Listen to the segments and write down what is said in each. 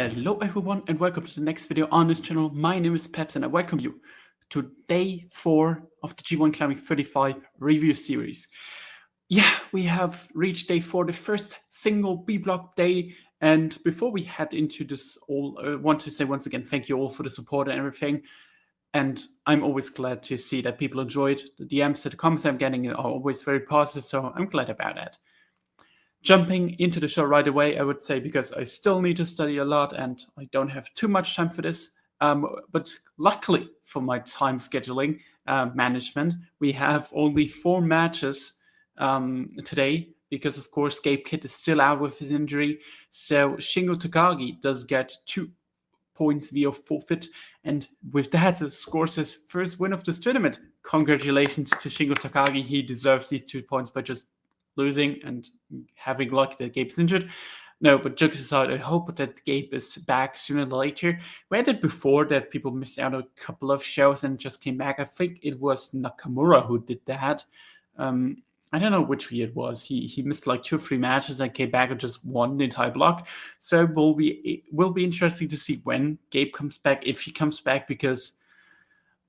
Hello everyone and welcome to the next video on this channel. My name is Peps and I welcome you to day 4 of the G1 Climax 35 review series. Yeah, we have reached day 4, the first single B-block day, and before we head into this all, I want to say once again thank you all for the support and everything, and I'm always glad to see that people enjoy it. The DMs and the comments I'm getting are always very positive, so I'm glad about that. Jumping into the show right away, I would say, because I still need to study a lot and I don't have too much time for this. But luckily for my time scheduling management, we have only 4 matches today because, of course, Gabe Kidd is still out with his injury. So Shingo Takagi does get 2 points via forfeit, and with that scores his first win of this tournament. Congratulations to Shingo Takagi. He deserves these 2 points by just losing and having luck that Gabe's injured. No, but jokes aside, I hope that Gabe is back sooner or later. We had it before that people missed out on a couple of shows and just came back. I think it was Nakamura who did that. I don't know which year it was. He missed like 2 or 3 matches and came back and just won the entire block. So it will be interesting to see when Gabe comes back, if he comes back, because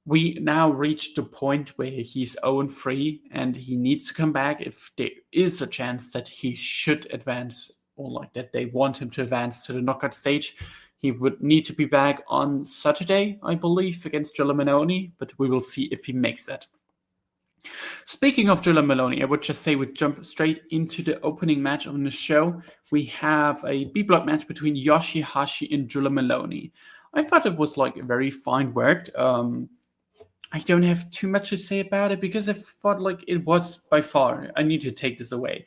we now reached the point where he's 0-3 and he needs to come back if there is a chance that he should advance, or like that they want him to advance to the knockout stage. He would need to be back on Saturday, I believe, against Drilla Maloney, but we will see if he makes that. Speaking of Drilla Maloney, I would just say we jump straight into the opening match on the show. We have a B-block match between Hashi and Drilla Maloney. I thought it was like very fine worked. I don't have too much to say about it because I thought like it was by far. I need to take this away.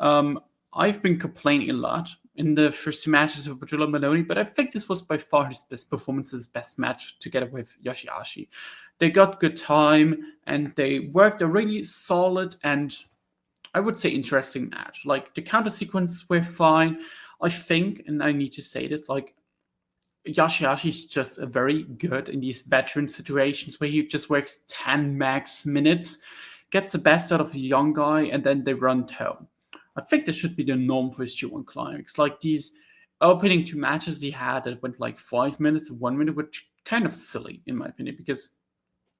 I've been complaining a lot in the first 2 matches of Drilla Maloney, but I think this was by far his best performance, his best match together with Hashi. They got good time and they worked a really solid and I would say interesting match. Like the counter sequences were fine. I think, and I need to say this, like Hashi is just very good in these veteran situations where he just works 10 max minutes, gets the best out of the young guy, and then they run home. I think this should be the norm for his G1 Climax. Like these opening 2 matches he had that went like 5 minutes and 1 minute, which kind of silly in my opinion because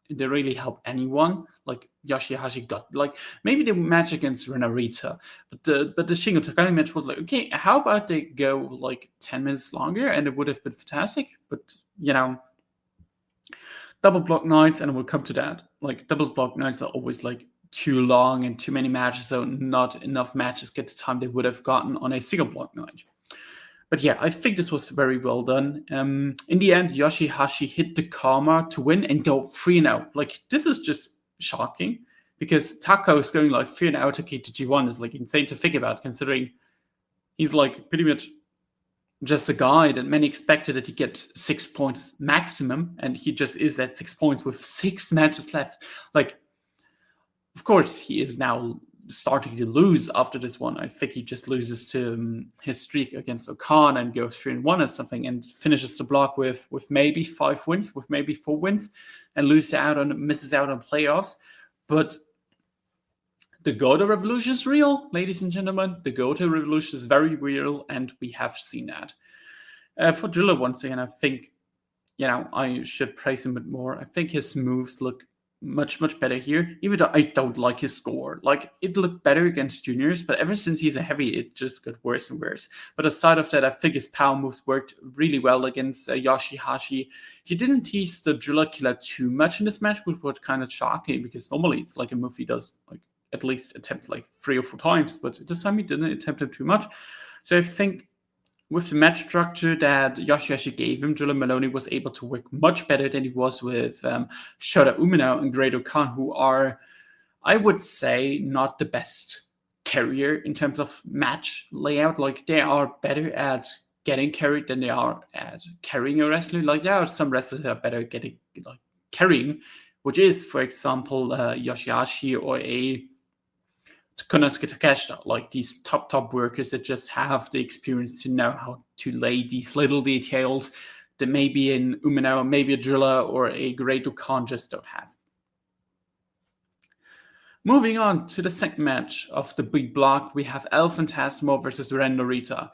they really help anyone. Like Hashi got like maybe the match against Renorita, but the Shingo Takagi match was like, okay, how about they go like 10 minutes longer and it would have been fantastic. But you know, double block nights, and we'll come to that. Like double block nights are always like too long and too many matches, so not enough matches get the time they would have gotten on a single block night. But yeah, I think this was very well done. In the end, Hashi hit the karma to win and go 3-0. Like, this is just shocking because Tako is going like 3-0 to G1 is like insane to think about, considering he's like pretty much just a guy that many expected that he'd get 6 points maximum, and he just is at 6 points with 6 matches left. Like, of course, he is now starting to lose after this one. I think he just loses to his streak against Okan and goes 3-1 or something and finishes the block with maybe 5 wins, with maybe 4 wins, and misses out on playoffs. But the Goto Revolution is real, ladies and gentlemen. The Goto Revolution is very real, and we have seen that. For Drilla, once again, I think, you know, I should praise him a bit more. I think his moves look much better here, even though I don't like his score. Like, it looked better against juniors, but ever since he's a heavy, it just got worse and worse. But aside of that, I think his power moves worked really well against Hashi. He didn't tease the Drilla Killer too much in this match, which was kind of shocking because normally it's like a move he does like at least attempt like 3 or 4 times, but this time he didn't attempt it too much. So I think with the match structure that Hashi gave him, Drilla Maloney was able to work much better than he was with Shota Umino and Great Okan, who are, I would say, not the best carrier in terms of match layout. Like, they are better at getting carried than they are at carrying a wrestler. Like, there are some wrestlers that are better at carrying, which is, for example, Hashi or a Konosuke Takeshita, like these top workers that just have the experience to know how to lay these little details that maybe in Umino, maybe a Drilla or a Great Okan just don't have. Moving on to the second match of the big block, we have El Phantasmo versus Renorita.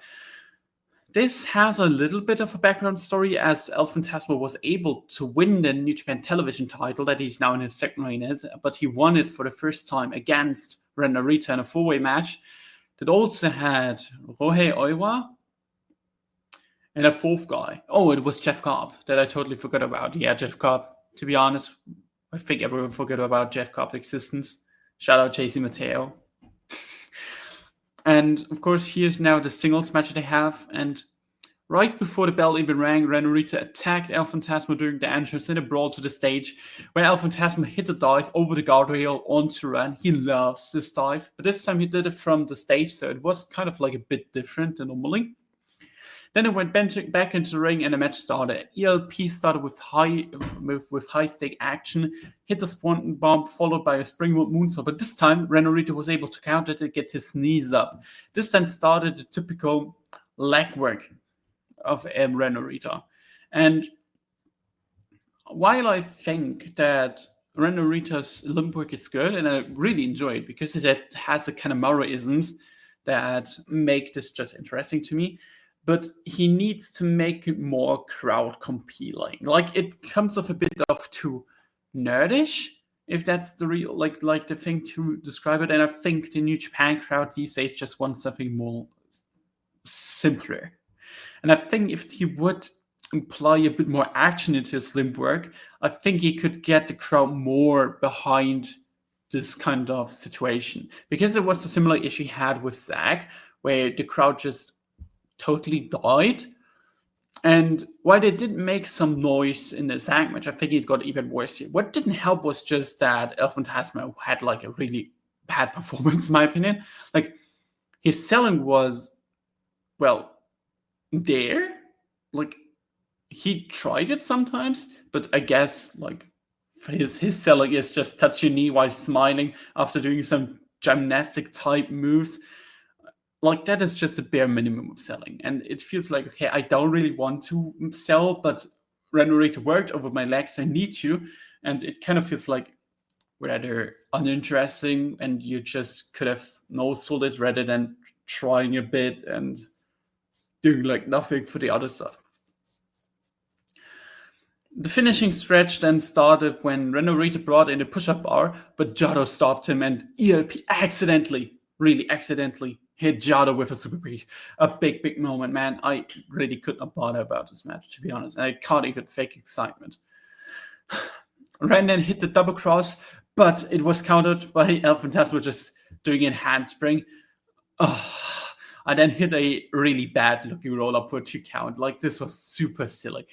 this has a little bit of a background story, as El Fantasma was able to win the New Japan Television title that he's now in his second reign is, but he won it for the first time against Renorita in a four-way match that also had Rohei Oiwa and a fourth guy. Oh, it was Jeff Cobb that I totally forgot about. Yeah, Jeff Cobb. To be honest, I think everyone forgot about Jeff Cobb's existence. Shout out JC Mateo. And of course, here's now the singles match they have. And right before the bell even rang, Renorita attacked El Fantasma during the entrance in a brawl to the stage, where El Fantasma hit a dive over the guardrail onto Ren. He loves this dive, but this time he did it from the stage, so it was kind of like a bit different than normally. Then it went back into the ring and the match started. ELP started with high stake action, hit a swanton bomb followed by a springboard moonsault. But this time, Renorita was able to counter it and get his knees up. This then started the typical leg work of Renorita. And while I think that Renorita's limb work is good, and I really enjoy it because it has the Kanemaru-isms that make this just interesting to me, but he needs to make it more crowd compelling. Like, it comes off a bit of too nerdish, if that's the real like the thing to describe it. And I think the New Japan crowd these days just wants something more simpler. And I think if he would imply a bit more action into his limb work, I think he could get the crowd more behind this kind of situation. Because there was a similar issue he had with Zack, where the crowd just totally died. And while they did make some noise in the Zack match, I think it got even worse here. What didn't help was just that El Fantasma had like a really bad performance, in my opinion. Like, his selling was, well, there. Like, he tried it sometimes, but I guess like his selling is just touch your knee while smiling after doing some gymnastic type moves. Like, that is just a bare minimum of selling. And it feels like, okay, I don't really want to sell, but Renorita worked over my legs. I need to. And it kind of feels like rather uninteresting, and you just could have no-sold it rather than trying a bit and doing like nothing for the other stuff. The finishing stretch then started when Renorita brought in a push-up bar, but Jado stopped him, and ELP really accidentally hit Jado with a super kick. A big moment, man. I really could not bother about this match, to be honest. I can't even fake excitement. Ren then hit the double cross, but it was countered by El Fantasma just doing a handspring. I then hit a really bad looking roll up for a 2 count. Like, this was super silly.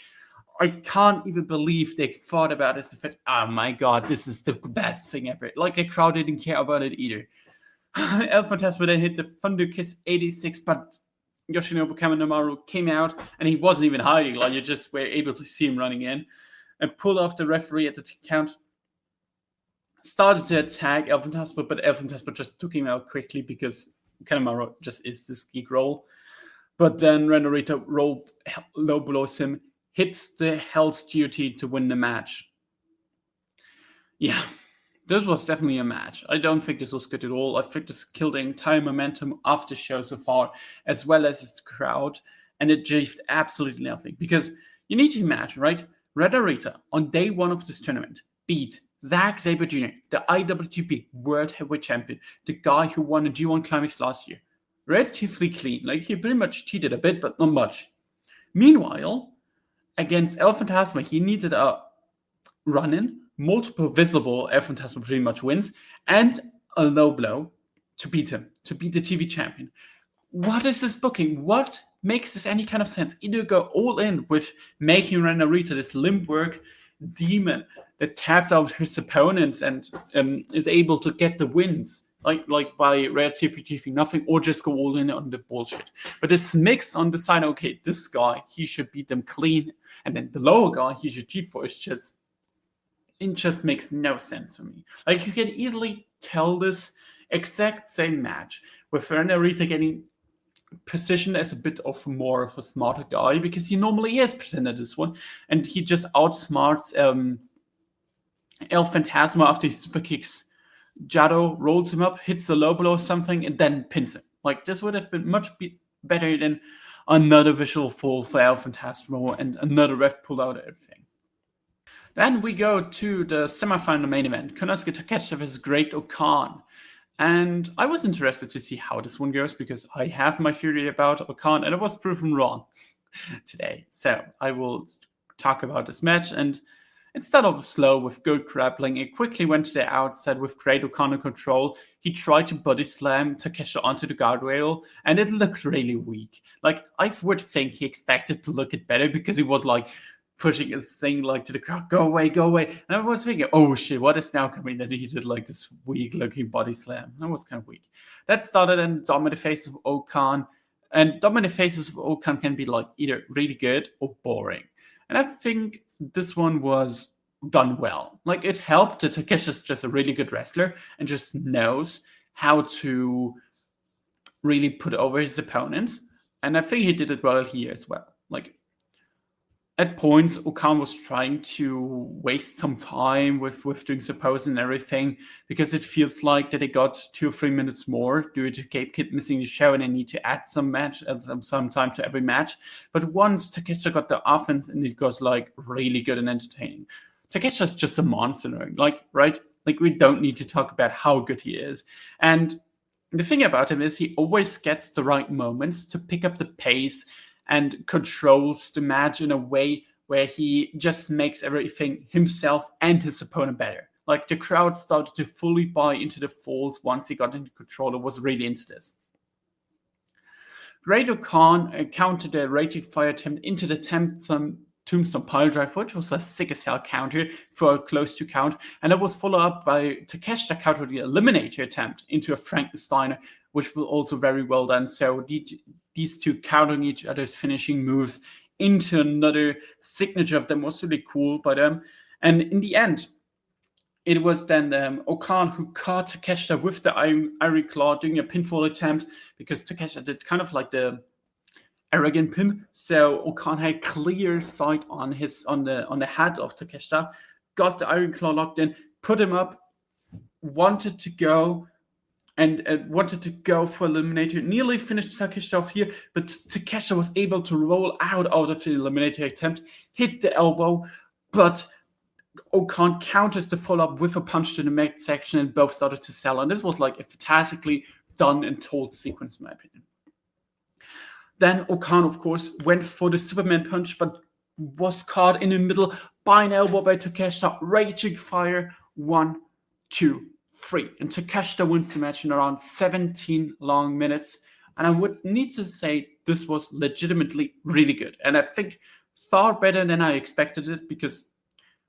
I can't even believe they thought about this. Oh my god, this is the best thing ever. Like, the crowd didn't care about it either. El Fantasma then hit the Thunder Kiss 86, but Yoshinobu Kanemaru came out and he wasn't even hiding. Like, you just were able to see him running in and pulled off the referee at the 2 count. Started to attack El Fantasma, but El Fantasma just took him out quickly because Kanemaru just is this geek roll. But then Renorita low blows him, hits the Hell's Duty to win the match. Yeah, this was definitely a match. I don't think this was good at all. I think this killed the entire momentum of the show so far, as well as its crowd, and it achieved absolutely nothing. Because you need to imagine, right? Renorita, on day one of this tournament, beat Zack Sabre Jr., the IWGP World Heavyweight Champion, the guy who won the G1 Climax last year. Relatively clean. Like, he pretty much cheated a bit, but not much. Meanwhile, against El Fantasma, he needed a run-in, multiple visible El Fantasma pretty much wins, and a low blow to beat him, to beat the TV champion. What is this booking? What makes this any kind of sense? Either go all in with making Renorita this limb work demon that taps out his opponents and is able to get the wins, like by relatively achieving nothing, or just go all in on the bullshit. But this mix on the side, okay, this guy, he should beat them clean, and then the lower guy he should cheat for, it just makes no sense for me. Like, you can easily tell this exact same match with Renorita getting positioned as a bit of more of a smarter guy, because he normally is presented this one, and he just outsmarts El Fantasma after he super kicks Jado, rolls him up, hits the low blow or something, and then pins him. Like, this would have been much better than, another visual fall for El Phantasmo, and another ref pulled out everything. Then we go to the semifinal main event, Konosuke Takeshita vs. Great Okan. And I was interested to see how this one goes because I have my theory about Okan and it was proven wrong today. So I will talk about this match, and instead of slow with good grappling, it quickly went to the outside with great Okan control. He tried to body slam Takeshita onto the guardrail, and it looked really weak. Like, I would think he expected to look it better because he was like pushing his thing like to the crowd, go away, go away. And I was thinking, oh shit, what is now coming? That he did like this weak looking body slam. That was kind of weak. That started in dominant faces of Okan. And dominant faces of Okan can be like either really good or boring. And I think this one was done well. Like, it helped that Takeshi's just a really good wrestler and just knows how to really put over his opponents. And I think he did it well here as well. Like, at points, Okan was trying to waste some time with doing suppose and everything because it feels like that they got 2 or 3 minutes more due to Cape Kid missing the show and they need to add some time to every match. But once Takeshita got the offense, and it got like really good and entertaining. Takeshi's just a monster, like, right? Like, we don't need to talk about how good he is. And the thing about him is he always gets the right moments to pick up the pace and controls the match in a way where he just makes everything himself and his opponent better. Like, the crowd started to fully buy into the falls once he got into control and was really into this. Great Okan countered the Raging Fire attempt into the Tombstone Piledrive, which was a sick as hell counter for a close to count, and it was followed up by Takeshita counter the Eliminator attempt into a Frankensteiner, which was also very well done. So these two countering each other's finishing moves into another signature of them was really cool by them. And in the end, it was then Okan who caught Takeshita with the Iron Claw doing a pinfall attempt because Takeshita did kind of like the arrogant pin. So Okan had clear sight on the head of Takeshita, got the Iron Claw locked in, put him up, wanted to go for Eliminator, nearly finished Takeshita off here, but Takeshita was able to roll out of the Eliminator attempt, hit the elbow, but Okan counters the follow-up with a punch to the midsection, and both started to sell. And this was like a fantastically done and told sequence, in my opinion. Then Okan, of course, went for the Superman punch, but was caught in the middle by an elbow by Takeshita. Raging Fire, 1, 2, 3. And Takeshita wins the match in around 17 long minutes. And I would need to say this was legitimately really good. And I think far better than I expected it, because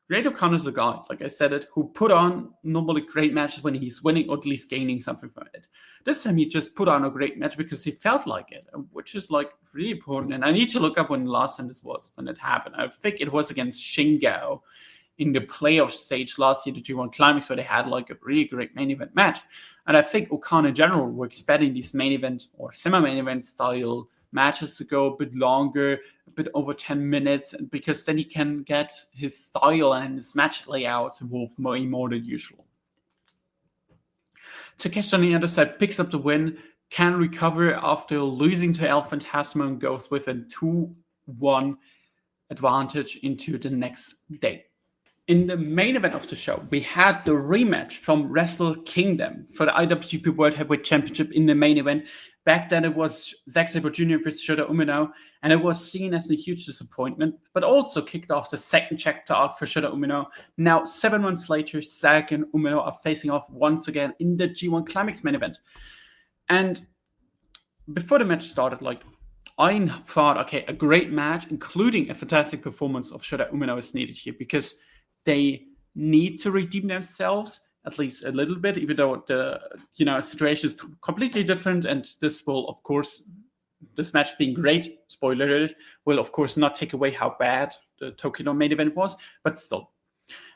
Great Okan is a guy, like I said it, who put on normally great matches when he's winning or at least gaining something from it. This time he just put on a great match because he felt like it, which is like really important. And I need to look up when the last time this was, when it happened. I think it was against Shingo in the playoff stage last year, the G1 Climax, where they had like a really great main event match. And I think Okan in general were expecting these main event or semi-main event style matches to go a bit longer, a bit over 10 minutes, because then he can get his style and his match layout evolved more than usual. Takeshita on the other side picks up the win, can recover after losing to El Phantasmo, and goes with a 2-1 advantage into the next day. In the main event of the show, we had the rematch from Wrestle Kingdom for the IWGP World Heavyweight Championship in the main event. Back then, it was Zack Sabre Jr. versus Shota Umino, and it was seen as a huge disappointment, but also kicked off the second chapter arc for Shota Umino. Now, 7 months later, Zack and Umino are facing off once again in the G1 Climax main event. And before the match started, like, I thought, okay, a great match, including a fantastic performance of Shota Umino is needed here, because they need to redeem themselves at least a little bit, even though the situation is completely different. And this will, of course, this match being great, spoiler alert, will of course not take away how bad the Tokyo main event was, but still.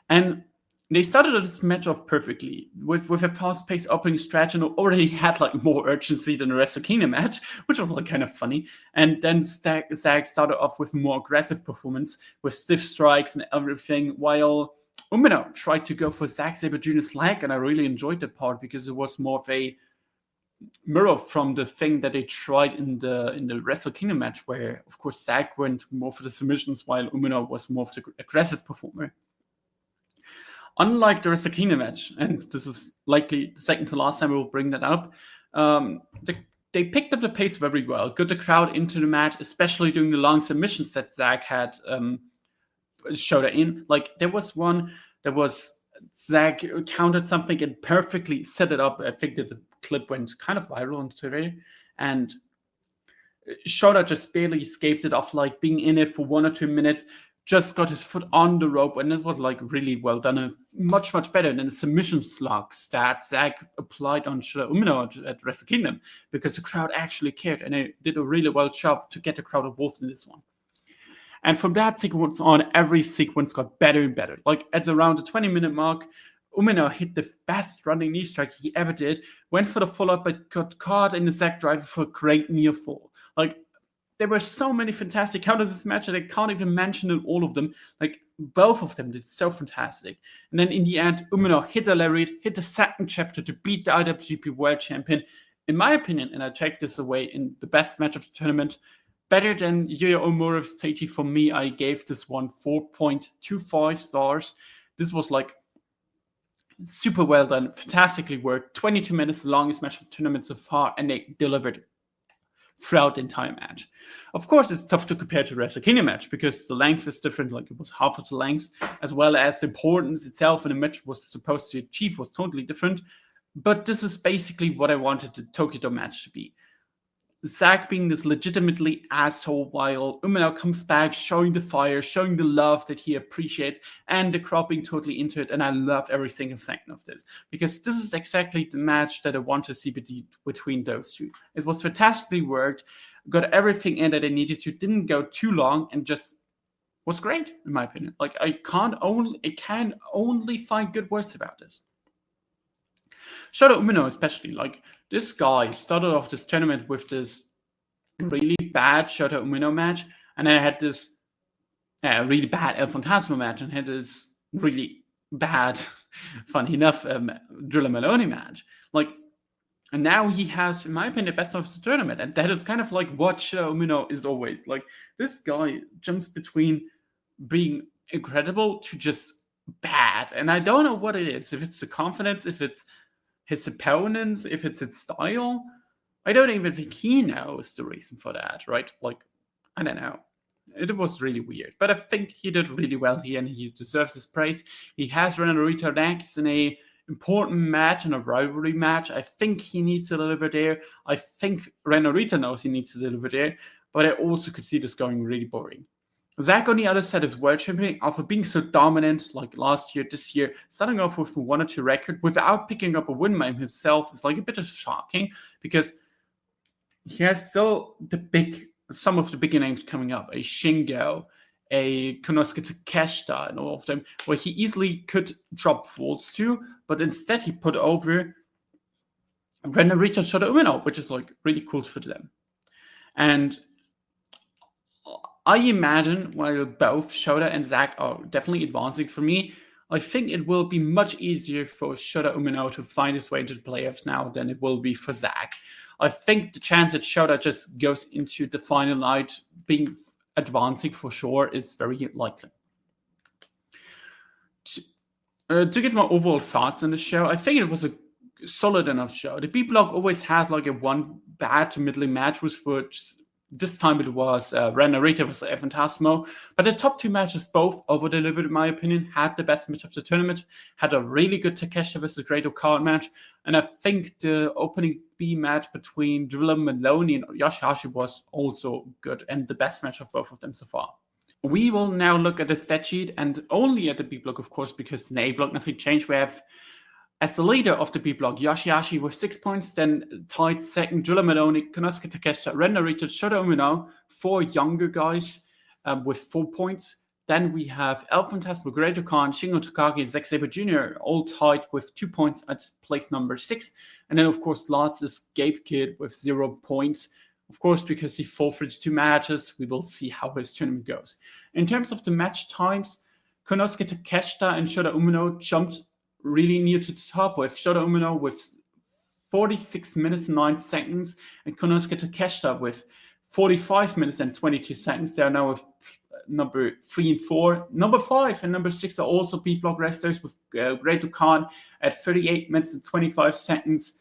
And they started this match off perfectly with a fast-paced opening stretch, and already had like more urgency than the Wrestle Kingdom match, which was like kind of funny. And then Zack started off with more aggressive performance with stiff strikes and everything, while Umino tried to go for Zack Sabre Jr.'s leg, and I really enjoyed that part because it was more of a mirror from the thing that they tried in the Wrestle Kingdom match, where of course Zack went more for the submissions while Umino was more of the aggressive performer. Unlike the Wrestle Kingdom match, and this is likely the second to last time we will bring that up, they picked up the pace very well, got the crowd into the match, especially during the long submissions that Zack had Shota in. Like, there was one that was Zack countered something and perfectly set it up. I think that the clip went kind of viral on Twitter, and Shota just barely escaped it off like being in it for 1 or 2 minutes, just got his foot on the rope, and it was like really well done. Much better than the submission slugs that Zack applied on Shota Umino at Wrestle Kingdom, because the crowd actually cared, and they did a really well job to get the crowd involved in this one. And from that sequence on, every sequence got better and better. Like, at around the 20-minute mark, Umino hit the best running knee strike he ever did, went for the follow-up, but got caught in the Zack driver for a great near fall. Like, there were so many fantastic counters this match that I can't even mention all of them. Like, both of them did so fantastic. And then in the end, Umino hit a lariat, hit the second chapter to beat the IWGP World Champion. In my opinion, and I take this away in the best match of the tournament, better than Yuya Uemoura's Taichi. For me, I gave this one 4.25 stars. This was like super well done, fantastically worked. 22 minutes, the longest match of the tournament so far, and they delivered throughout the entire match. Of course, it's tough to compare to the Wrestle Kingdom match because the length is different. Like, it was half of the length, as well as the importance itself in the match was supposed to achieve was totally different. But this is basically what I wanted the Tokyo Dome match to be. Zack being this legitimately asshole while Umino comes back, showing the fire, showing the love that he appreciates, and the crowd being totally into it. And I loved every single second of this, because this is exactly the match that I want to see between those two. It was fantastically worked, got everything in that I needed to, didn't go too long, and just was great, in my opinion. Like, I can only find good words about this. Shota Umino especially, like, this guy started off this tournament with this really bad Shota Umino match, and then I had this really bad El Fantasma match, and had this really bad, funny enough, Drilla Maloney match. Like, and now he has, in my opinion, the best of the tournament, and that is kind of like what Shota Umino is always. Like, this guy jumps between being incredible to just bad, and I don't know what it is. If it's the confidence, if it's his opponents, if it's his style, I don't even think he knows the reason for that, right? Like, I don't know. It was really weird, but I think he did really well here, and he deserves his praise. He has Renorita next in a important match, in a rivalry match. I think he needs to deliver there. I think Renorita knows he needs to deliver there, but I also could see this going really boring. Zack, on the other side, is world champion after being so dominant like last year, this year, starting off with a 1 or 2 record without picking up a win by himself is like a bit of shocking, because he has still some of the bigger names coming up, a Shingo, a Konosuke Takeshita, and all of them, where he easily could drop falls to, but instead he put over Renorita and Shota Umino, which is like really cool for them. And I imagine, while both Shota and Zack are definitely advancing for me, I think it will be much easier for Shota Umino to find his way into the playoffs now than it will be for Zack. I think the chance that Shota just goes into the final night being advancing for sure is very likely. To get my overall thoughts on the show, I think it was a solid enough show. The B block always has like a one bad to middling match, which this time it was Renorita versus El Fantasma. But the top 2 matches both over-delivered, in my opinion, had the best match of the tournament, had a really good Takeshita versus Great Okan match, and I think the opening B match between Drilla Maloney and Hashi was also good, and the best match of both of them so far. We will now look at the stat sheet, and only at the B block, of course, because in the A block nothing changed. We have, as the leader of the B block, Hashi with 6 points, then tied second, Drilla Maloney, Konosuke Takeshita, Renorita, Shota Umino, 4 younger guys with 4 points. Then we have El Fantasma, Great Okan, Shingo Takagi, and Zack Sabre Jr. all tied with 2 points at place number 6. And then, of course, last is Gabe Kidd with 0 points. Of course, because he forfeited 2 matches, we will see how his tournament goes. In terms of the match times, Konosuke Takeshita and Shota Umino jumped really near to the top, with Shota Umino with 46 minutes and 9 seconds, and Konosuke Takeshita with 45 minutes and 22 seconds. They are now with number 3 and 4. Number 5 and number 6 are also B-block wrestlers with Great Okan at 38 minutes and 25 seconds.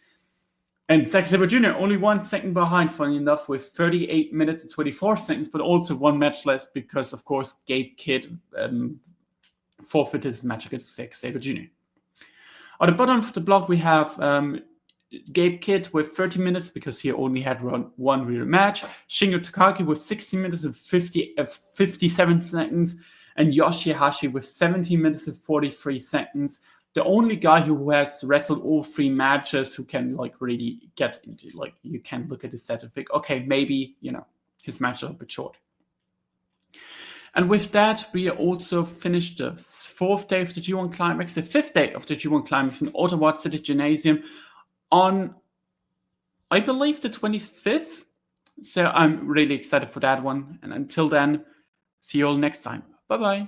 And Zack Sabre Jr. only 1 second behind, funny enough, with 38 minutes and 24 seconds, but also 1 match less because, of course, Gabe Kidd forfeited his match against Zack Sabre Jr. At the bottom of the block, we have Gabe Kidd with 30 minutes because he only had one real match. Shingo Takagi with 60 minutes and 57 seconds. And Hashi with 17 minutes and 43 seconds. The only guy who has wrestled all 3 matches who can really get into, you can look at his set and think, okay, maybe, his match is a bit short. And with that, we also finished the 4th day of the G1 Climax, the 5th day of the G1 Climax in Ottawa City Gymnasium on, I believe, the 25th. So I'm really excited for that one. And until then, see you all next time. Bye-bye.